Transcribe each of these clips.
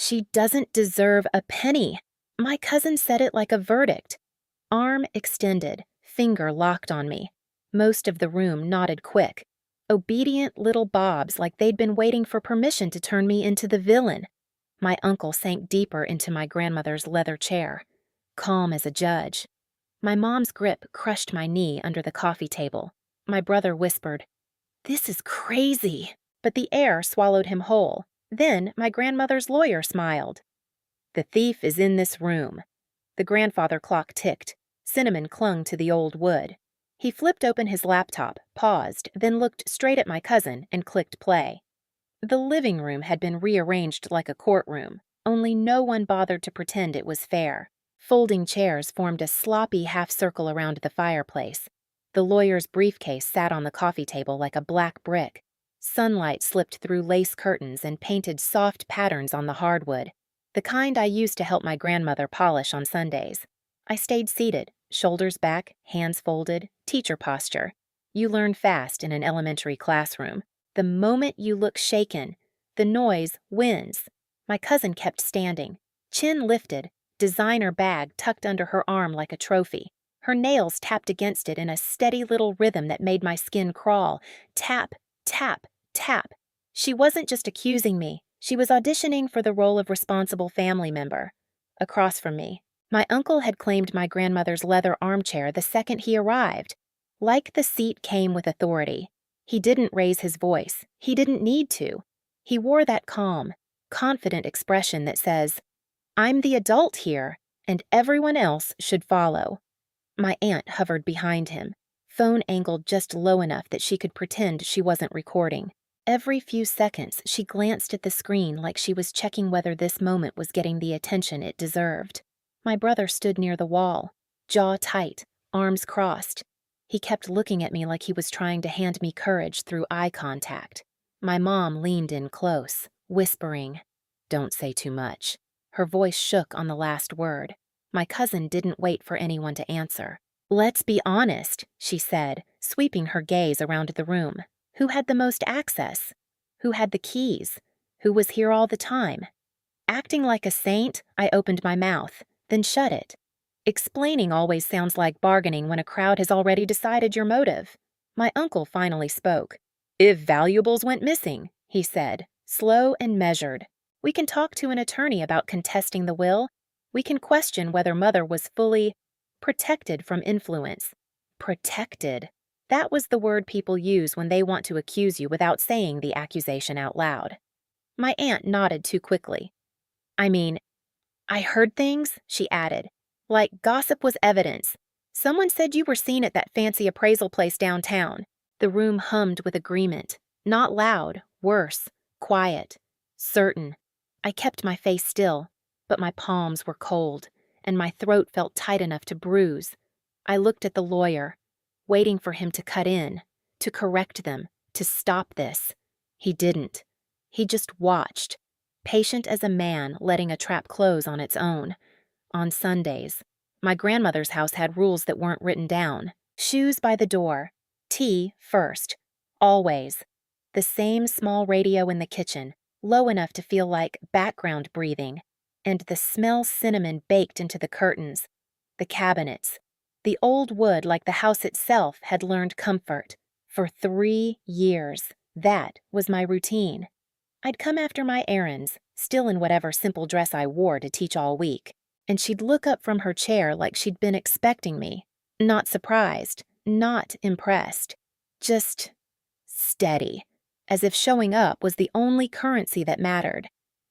She doesn't deserve a penny. My cousin said it like a verdict. Arm extended, finger locked on me. Most of the room nodded quick. Obedient little bobs like they'd been waiting for permission to turn me into the villain. My uncle sank deeper into my grandmother's leather chair, calm as a judge. My mom's grip crushed my knee under the coffee table. My brother whispered, "This is crazy," but the air swallowed him whole. Then my grandmother's lawyer smiled. "The thief is in this room." The grandfather clock ticked. Cinnamon clung to the old wood. He flipped open his laptop, paused, then looked straight at my cousin and clicked play. The living room had been rearranged like a courtroom, only no one bothered to pretend it was fair. Folding chairs formed a sloppy half-circle around the fireplace. The lawyer's briefcase sat on the coffee table like a black brick. Sunlight slipped through lace curtains and painted soft patterns on the hardwood, the kind I used to help my grandmother polish on Sundays. I stayed seated, shoulders back, hands folded, teacher posture. You learn fast in an elementary classroom. The moment you look shaken, the noise wins. My cousin kept standing, chin lifted, designer bag tucked under her arm like a trophy. Her nails tapped against it in a steady little rhythm that made my skin crawl. Tap, tap, tap. She wasn't just accusing me. She was auditioning for the role of responsible family member. Across from me, my uncle had claimed my grandmother's leather armchair the second he arrived. Like the seat came with authority. He didn't raise his voice. He didn't need to. He wore that calm, confident expression that says, "I'm the adult here, and everyone else should follow." My aunt hovered behind him, phone angled just low enough that she could pretend she wasn't recording. Every few seconds, she glanced at the screen like she was checking whether this moment was getting the attention it deserved. My brother stood near the wall, jaw tight, arms crossed. He kept looking at me like he was trying to hand me courage through eye contact. My mom leaned in close, whispering, "Don't say too much." Her voice shook on the last word. My cousin didn't wait for anyone to answer. "Let's be honest," she said, sweeping her gaze around the room. Who had the most access? Who had the keys? Who was here all the time? Acting like a saint, I opened my mouth, then shut it. Explaining always sounds like bargaining when a crowd has already decided your motive. My uncle finally spoke. "If valuables went missing," he said, slow and measured. "We can talk to an attorney about contesting the will. We can question whether Mother was fully protected from influence." Protected. That was the word people use when they want to accuse you without saying the accusation out loud. My aunt nodded too quickly. "I mean, I heard things," she added, "like gossip was evidence. Someone said you were seen at that fancy appraisal place downtown." The room hummed with agreement. Not loud, worse, quiet, certain. I kept my face still, but my palms were cold, and my throat felt tight enough to bruise. I looked at the lawyer, waiting for him to cut in, to correct them, to stop this. He didn't. He just watched, patient as a man letting a trap close on its own. On Sundays, my grandmother's house had rules that weren't written down. Shoes by the door, tea first, always. The same small radio in the kitchen, low enough to feel like background breathing, and the smell cinnamon baked into the curtains. The cabinets. The old wood, like the house itself, had learned comfort. For 3 years, that was my routine. I'd come after my errands, still in whatever simple dress I wore to teach all week, and she'd look up from her chair like she'd been expecting me. Not surprised, not impressed, just steady, as if showing up was the only currency that mattered.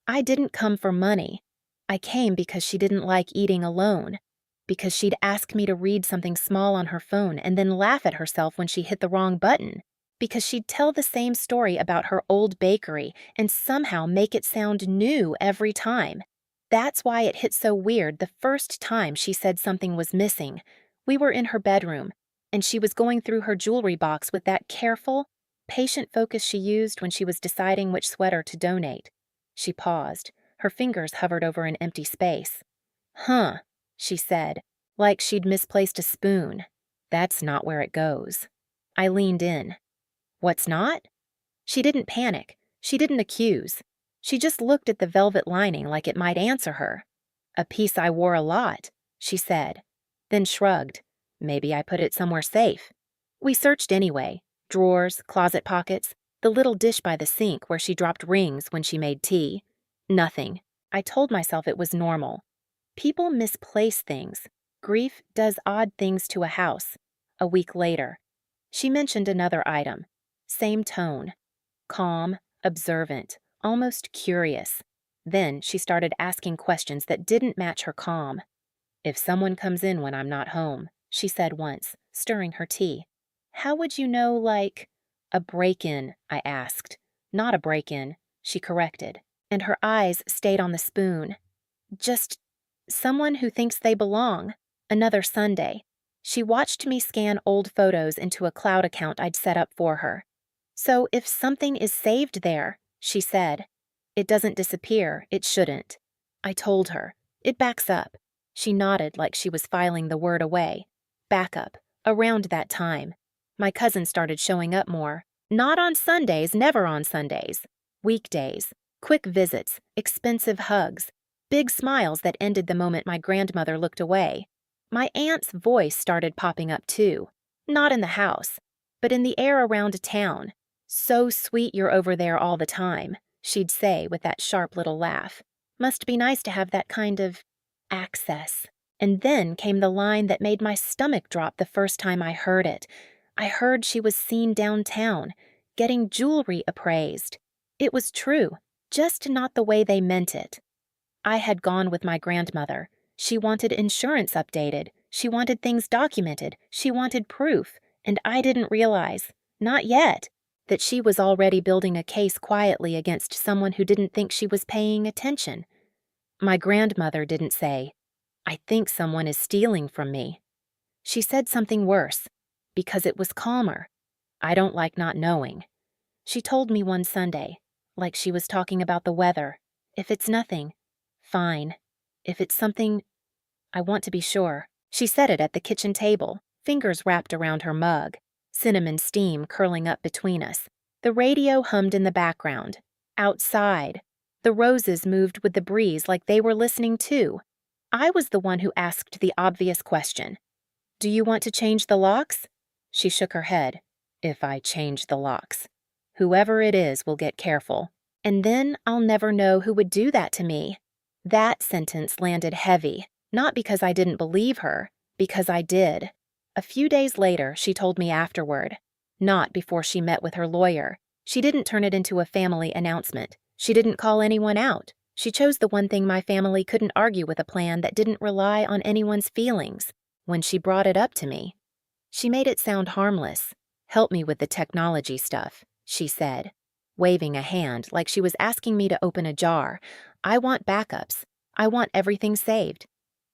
I didn't come for money. I came because she didn't like eating alone, because she'd ask me to read something small on her phone and then laugh at herself when she hit the wrong button, because she'd tell the same story about her old bakery and somehow make it sound new every time. That's why it hit so weird the first time she said something was missing. We were in her bedroom, and she was going through her jewelry box with that careful, patient focus she used when she was deciding which sweater to donate. She paused. Her fingers hovered over an empty space. "Huh," she said, like she'd misplaced a spoon. "That's not where it goes." I leaned in. "What's not?" She didn't panic. She didn't accuse. She just looked at the velvet lining like it might answer her. "A piece I wore a lot," she said, then shrugged. "Maybe I put it somewhere safe." We searched anyway. Drawers, closet pockets, the little dish by the sink where she dropped rings when she made tea. Nothing. I told myself it was normal. People misplace things. Grief does odd things to a house. A week later, she mentioned another item. Same tone. Calm, observant, almost curious. Then she started asking questions that didn't match her calm. "If someone comes in when I'm not home," she said once, stirring her tea, "how would you know, like—" "A break-in," I asked. "Not a break-in," she corrected, and her eyes stayed on the spoon. "Just someone who thinks they belong." Another Sunday, she watched me scan old photos into a cloud account I'd set up for her. "So if something is saved there," she said, "it doesn't disappear, it shouldn't." I told her. "It backs up." She nodded like she was filing the word away. Backup. Around that time, my cousin started showing up more. Not on Sundays, never on Sundays. Weekdays. Quick visits, expensive hugs, big smiles that ended the moment my grandmother looked away. My aunt's voice started popping up too. Not in the house, but in the air around town. "So sweet you're over there all the time," she'd say with that sharp little laugh. "Must be nice to have that kind of access." And then came the line that made my stomach drop the first time I heard it. I heard she was seen downtown, getting jewelry appraised. It was true, just not the way they meant it. I had gone with my grandmother. She wanted insurance updated. She wanted things documented. She wanted proof. And I didn't realize, not yet, that she was already building a case quietly against someone who didn't think she was paying attention. My grandmother didn't say, "I think someone is stealing from me." She said something worse, because it was calmer. "I don't like not knowing." She told me one Sunday, like she was talking about the weather, "If it's nothing, fine. If it's something, I want to be sure." She said it at the kitchen table, fingers wrapped around her mug, cinnamon steam curling up between us. The radio hummed in the background. Outside, the roses moved with the breeze like they were listening too. I was the one who asked the obvious question. "Do you want to change the locks?" She shook her head. "If I change the locks. Whoever it is will get careful. And then I'll never know who would do that to me." That sentence landed heavy, not because I didn't believe her, because I did. A few days later, she told me afterward. Not before she met with her lawyer. She didn't turn it into a family announcement. She didn't call anyone out. She chose the one thing my family couldn't argue with, a plan that didn't rely on anyone's feelings. When she brought it up to me, she made it sound harmless. "Help me with the technology stuff," she said, waving a hand like she was asking me to open a jar. "I want backups. I want everything saved."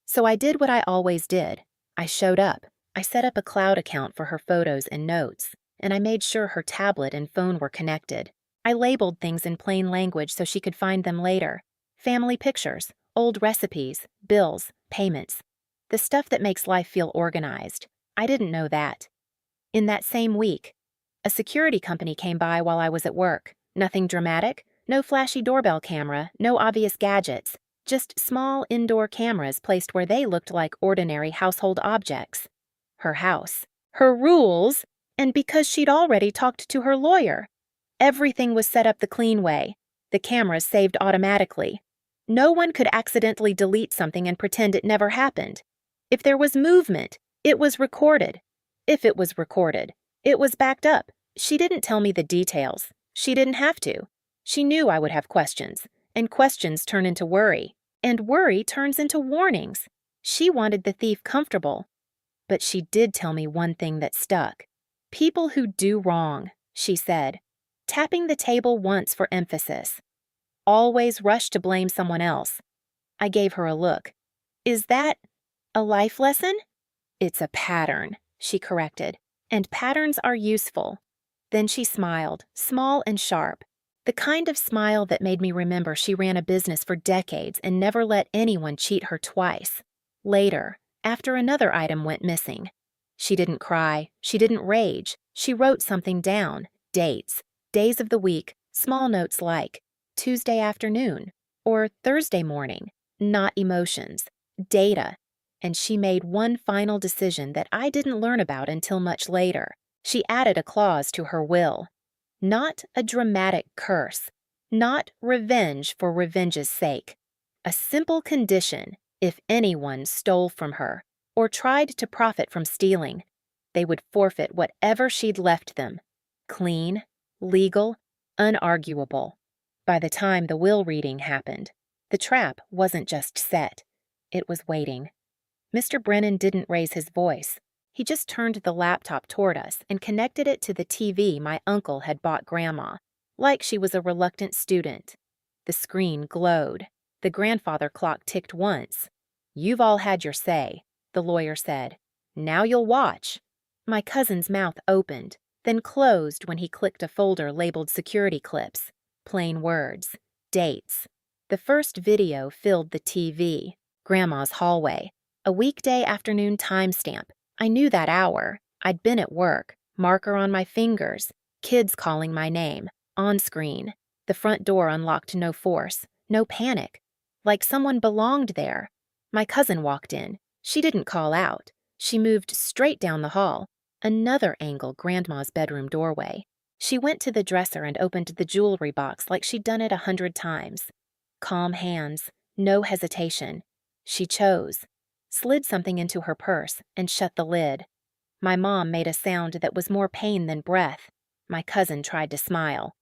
So I did what I always did. I showed up. I set up a cloud account for her photos and notes, and I made sure her tablet and phone were connected. I labeled things in plain language so she could find them later. Family pictures, old recipes, bills, payments. The stuff that makes life feel organized. I didn't know that. In that same week, a security company came by while I was at work. Nothing dramatic, no flashy doorbell camera, no obvious gadgets, just small indoor cameras placed where they looked like ordinary household objects. Her house, her rules, and because she'd already talked to her lawyer. Everything was set up the clean way. The cameras saved automatically. No one could accidentally delete something and pretend it never happened. If there was movement, it was recorded. If it was recorded, it was backed up. She didn't tell me the details. She didn't have to. She knew I would have questions, and questions turn into worry, and worry turns into warnings. She wanted the thief comfortable. But she did tell me one thing that stuck. "People who do wrong," she said, tapping the table once for emphasis, "always rush to blame someone else." I gave her a look. "Is that a life lesson?" "It's a pattern," she corrected, "and patterns are useful." Then she smiled, small and sharp, the kind of smile that made me remember she ran a business for decades and never let anyone cheat her twice. Later, after another item went missing, she didn't cry, she didn't rage, she wrote something down, dates, days of the week, small notes like, Tuesday afternoon or Thursday morning, not emotions, data. And she made one final decision that I didn't learn about until much later. She added a clause to her will. Not a dramatic curse, not revenge for revenge's sake. A simple condition: if anyone stole from her or tried to profit from stealing, they would forfeit whatever she'd left them. Clean, legal, unarguable. By the time the will reading happened, the trap wasn't just set, it was waiting. Mr. Brennan didn't raise his voice. He just turned the laptop toward us and connected it to the TV my uncle had bought Grandma, like she was a reluctant student. The screen glowed. The grandfather clock ticked once. "You've all had your say," the lawyer said. "Now you'll watch." My cousin's mouth opened, then closed when he clicked a folder labeled security clips. Plain words. Dates. The first video filled the TV. Grandma's hallway. A weekday afternoon timestamp. I knew that hour. I'd been at work. Marker on my fingers. Kids calling my name. On screen. The front door unlocked, no force. No panic. Like someone belonged there. My cousin walked in. She didn't call out. She moved straight down the hall. Another angle, Grandma's bedroom doorway. She went to the dresser and opened the jewelry box like she'd done it 100 times. Calm hands. No hesitation. She chose. Slid something into her purse and shut the lid. My mom made a sound that was more pain than breath. My cousin tried to smile.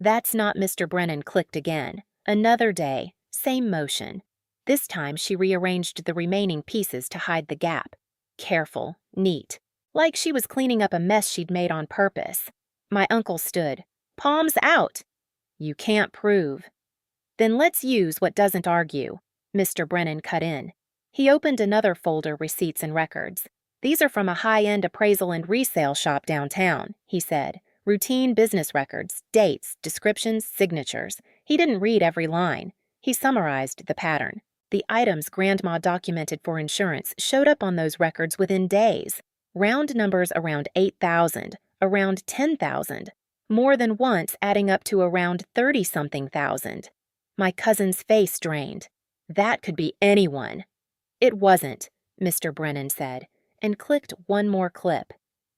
"That's not Mr. Brennan," clicked again. Another day, same motion. This time she rearranged the remaining pieces to hide the gap. Careful, neat. Like she was cleaning up a mess she'd made on purpose. My uncle stood. "Palms out." "You can't prove." "Then let's use what doesn't argue." Mr. Brennan cut in. He opened another folder, receipts and records. "These are from a high-end appraisal and resale shop downtown," he said. Routine business records, dates, descriptions, signatures. He didn't read every line. He summarized the pattern. The items Grandma documented for insurance showed up on those records within days. Round numbers around 8,000, around 10,000. More than once adding up to around 30-something thousand. My cousin's face drained. That could be anyone. "It wasn't," Mr. Brennan said, and clicked one more clip.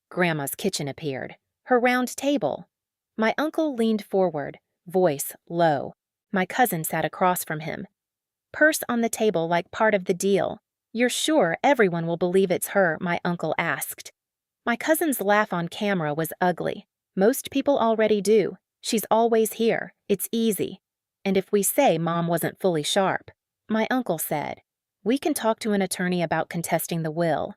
Grandma's kitchen appeared. Her round table. My uncle leaned forward, voice low. My cousin sat across from him. "Purse on the table like part of the deal. You're sure everyone will believe it's her?" my uncle asked. My cousin's laugh on camera was ugly. "Most people already do. She's always here. It's easy. And if we say Mom wasn't fully sharp," my uncle said, "we can talk to an attorney about contesting the will."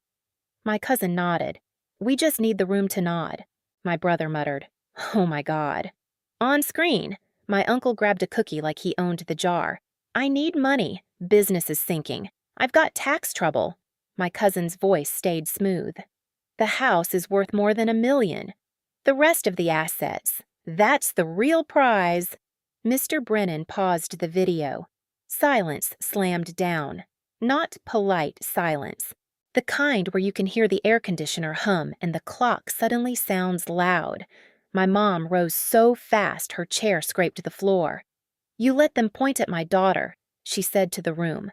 My cousin nodded. "We just need the room to nod." My brother muttered, "Oh my God." On screen, my uncle grabbed a cookie like he owned the jar. "I need money. Business is sinking. I've got tax trouble." My cousin's voice stayed smooth. "The house is worth more than $1 million. The rest of the assets. That's the real prize." Mr. Brennan paused the video. Silence slammed down. Not polite silence. The kind where you can hear the air conditioner hum and the clock suddenly sounds loud. My mom rose so fast her chair scraped the floor. "You let them point at my daughter," she said to the room.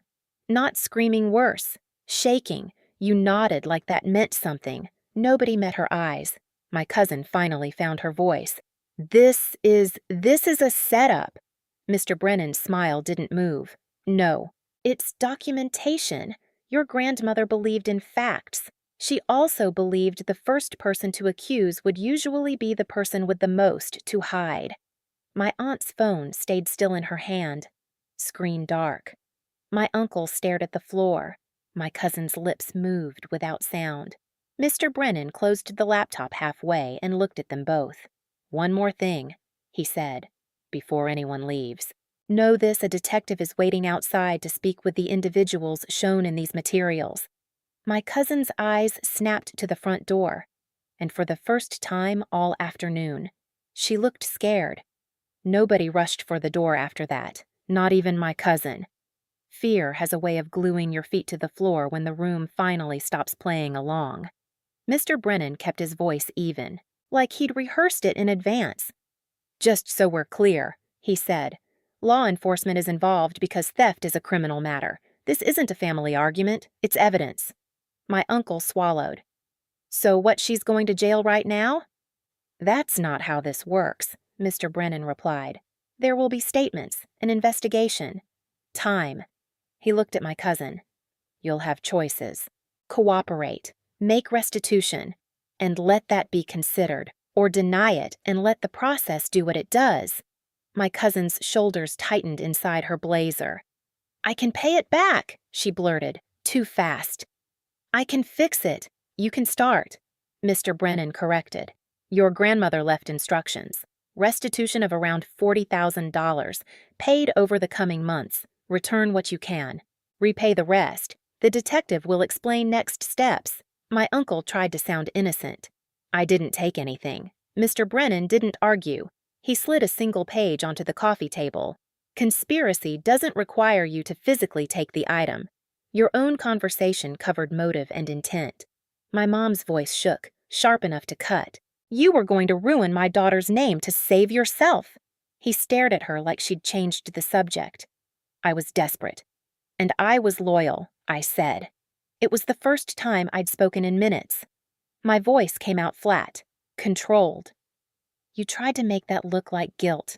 Not screaming worse. Shaking. You nodded like that meant something. Nobody met her eyes. My cousin finally found her voice. This is a setup." Mr. Brennan's smile didn't move. "No. It's documentation. Your grandmother believed in facts. She also believed the first person to accuse would usually be the person with the most to hide." My aunt's phone stayed still in her hand. Screen dark. My uncle stared at the floor. My cousin's lips moved without sound. Mr. Brennan closed the laptop halfway and looked at them both. "One more thing," he said, "before anyone leaves. Know this: a detective is waiting outside to speak with the individuals shown in these materials." My cousin's eyes snapped to the front door, and for the first time all afternoon, she looked scared. Nobody rushed for the door after that, not even my cousin. Fear has a way of gluing your feet to the floor when the room finally stops playing along. Mr. Brennan kept his voice even, like he'd rehearsed it in advance. "Just so we're clear," he said, Law enforcement is involved because theft is a criminal matter. This isn't a family argument, it's evidence. My uncle swallowed. So what, she's going to jail right now? That's not how this works, Mr. Brennan replied. There will be statements, an investigation. Time. He looked at my cousin. You'll have choices. Cooperate. Make restitution. And let that be considered. Or deny it and let the process do what it does. My cousin's shoulders tightened inside her blazer. I can pay it back, she blurted, too fast. I can fix it. You can start. Mr. Brennan corrected. Your grandmother left instructions. Restitution of around $40,000, paid over the coming months. Return what you can. Repay the rest. The detective will explain next steps. My uncle tried to sound innocent. I didn't take anything. Mr. Brennan didn't argue. He slid a single page onto the coffee table. Conspiracy doesn't require you to physically take the item. Your own conversation covered motive and intent. My mom's voice shook, sharp enough to cut. You were going to ruin my daughter's name to save yourself. He stared at her like she'd changed the subject. I was desperate. And I was loyal, I said. It was the first time I'd spoken in minutes. My voice came out flat, controlled. You tried to make that look like guilt.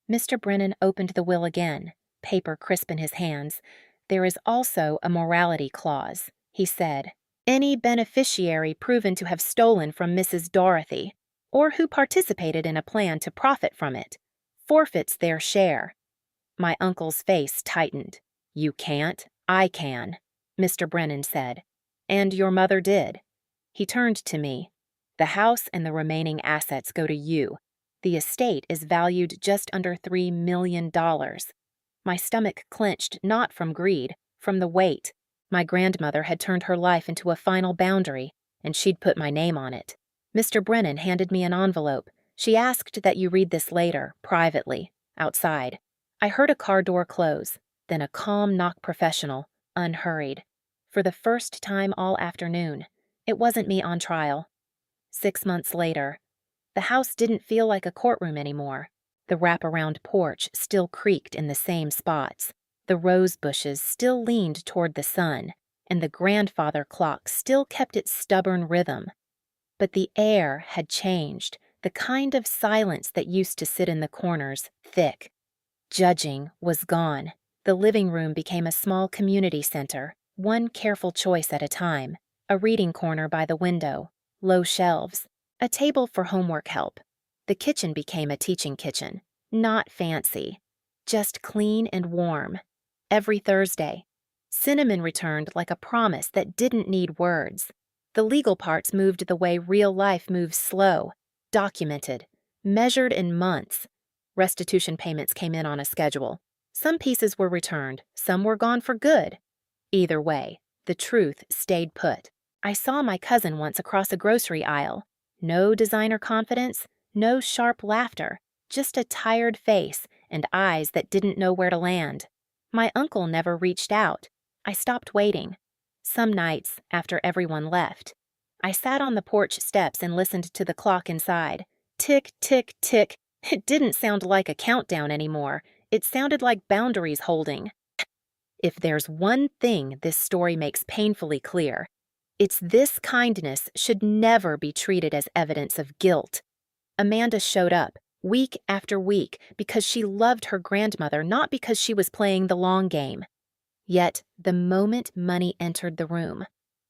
Mr. Brennan opened the will again, paper crisp in his hands. There is also a morality clause, he said. Any beneficiary proven to have stolen from Mrs. Dorothy, or who participated in a plan to profit from it, forfeits their share. My uncle's face tightened. You can't, I can, Mr. Brennan said. And your mother did. He turned to me. The house and the remaining assets go to you. The estate is valued just under $3 million. My stomach clenched not from greed, from the weight. My grandmother had turned her life into a final boundary, and she'd put my name on it. Mr. Brennan handed me an envelope. She asked that you read this later, privately, outside. I heard a car door close, then a calm knock professional, unhurried. For the first time all afternoon, it wasn't me on trial. 6 months later, the house didn't feel like a courtroom anymore. The wraparound porch still creaked in the same spots. The rose bushes still leaned toward the sun, and the grandfather clock still kept its stubborn rhythm. But the air had changed, the kind of silence that used to sit in the corners, thick. Judging was gone. The living room became a small community center, one careful choice at a time. A reading corner by the window, low shelves, a table for homework help. The kitchen became a teaching kitchen, not fancy, just clean and warm. Every Thursday, cinnamon returned like a promise that didn't need words. The legal parts moved the way real life moves slow, documented, measured in months. Restitution payments came in on a schedule. Some pieces were returned, some were gone for good. Either way, the truth stayed put. I saw my cousin once across a grocery aisle. No designer confidence, no sharp laughter, just a tired face and eyes that didn't know where to land. My uncle never reached out. I stopped waiting. Some nights, after everyone left, I sat on the porch steps and listened to the clock inside. Tick, tick, tick. It didn't sound like a countdown anymore. It sounded like boundaries holding. If there's one thing this story makes painfully clear, it's this kindness should never be treated as evidence of guilt. Amanda showed up, week after week, because she loved her grandmother, not because she was playing the long game. Yet, the moment money entered the room,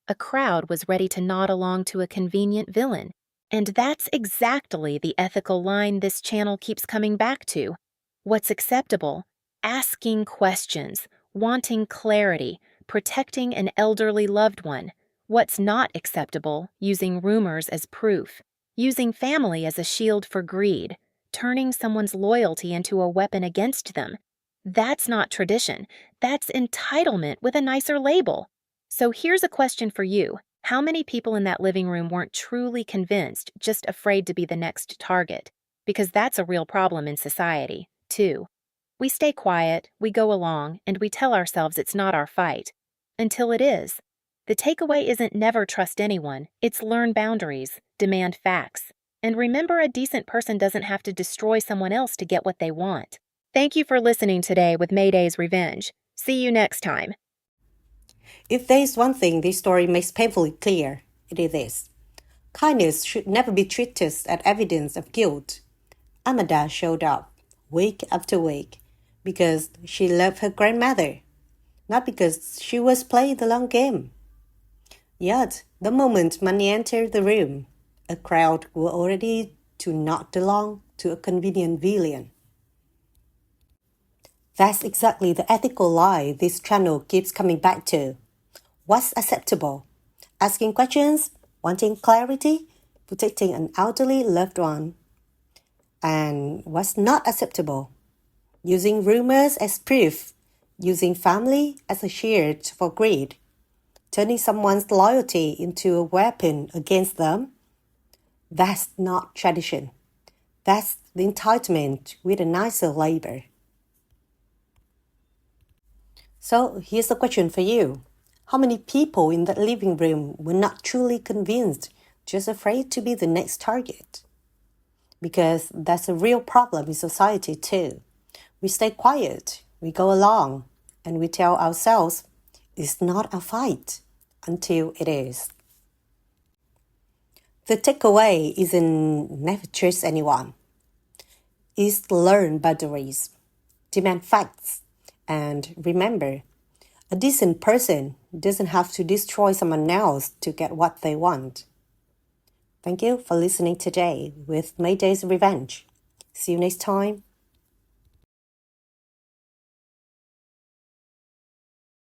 a crowd was ready to nod along to a convenient villain. And that's exactly the ethical line this channel keeps coming back to. What's acceptable? Asking questions, wanting clarity, protecting an elderly loved one. What's not acceptable? Using rumors as proof. Using family as a shield for greed. Turning someone's loyalty into a weapon against them. That's not tradition. That's entitlement with a nicer label. So here's a question for you. How many people in that living room weren't truly convinced, just afraid to be the next target? Because that's a real problem in society, too. We stay quiet, we go along, and we tell ourselves it's not our fight. Until it is. The takeaway isn't never trust anyone, it's learn boundaries, demand facts. And remember, a decent person doesn't have to destroy someone else to get what they want. Thank you for listening today with Mayday's Revenge. See you next time. If there is one thing this story makes painfully clear, it is this. Kindness should never be treated as evidence of guilt. Amanda showed up, week after week, because she loved her grandmother, not because she was playing the long game. Yet, the moment money entered the room, a crowd were already to not belong to a convenient villain. That's exactly the ethical lie this channel keeps coming back to. What's acceptable? Asking questions, wanting clarity, protecting an elderly loved one. And what's not acceptable? Using rumors as proof, using family as a shield for greed, turning someone's loyalty into a weapon against them. That's not tradition. That's the entitlement with a nicer label. So here's a question for you. How many people in that living room were not truly convinced, just afraid to be the next target? Because that's a real problem in society too. We stay quiet, we go along, and we tell ourselves, it's not a fight, until it is. The takeaway isn't never trust anyone. It's learn boundaries, demand facts, and remember, a decent person doesn't have to destroy someone else to get what they want. Thank you for listening today with Mayday's Revenge. See you next time.